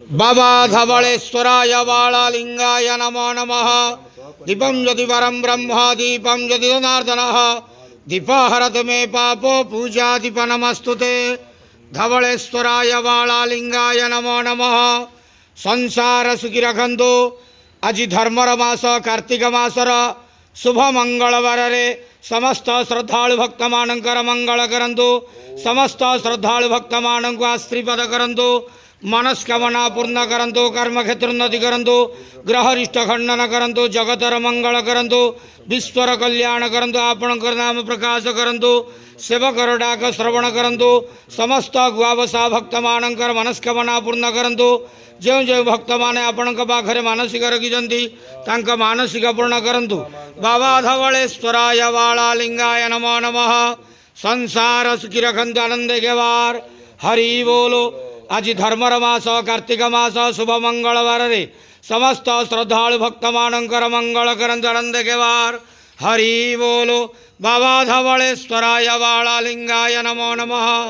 बाबा धवलेश्वराय बालालिंगाय नमो नमः। दीपं ज्योति परं ब्रह्म दीपं ज्योति जनार्दनः दीपहरतु मे पापो पूजा दीप नमस्तुते। धवलेश्वराय बालालिंगाय नमो नमः। संसार सुखी रखंतु। आज धर्मर मास कार्तिक मासर शुभ मंगलवार समस्त श्रद्धालु भक्त मानकर मंगल करंतु। समस्त श्रद्धालु भक्त मान को आशीर्वाद करंतु। मनस्कामना पूर्ण करंतु। कर्म क्षेत्र उन्नति करंतु। ग्रहरिष्ट खंडन करंतु। जगतर मंगल करंतु। विश्वर कल्याण करंतु। आपणकर नाम प्रकाश करंतु। सेवकर डाक श्रवण करंतु। समस्त गुआवसा भक्त मानकर मनस्कामना पूर्ण करंतु। जो जो भक्त माने आपणक पाखरे मानसिक रखिछन्ति तांका मानसिक पूर्ण करंतु। बाबा धवलेश्वराय बालालिंगाय नमो नमः। संसार सुखी रखंतु आनंद गेवार हरि बोलो। आज धर्मर मास कार्तिक मास शुभ मंगलवार समस्त श्रद्धालु भक्त मानकर मंगल करंतु आनंद गेवार हरि बोलो। बाबा धवलेश्वराय बालालिंगाय नमो नमः।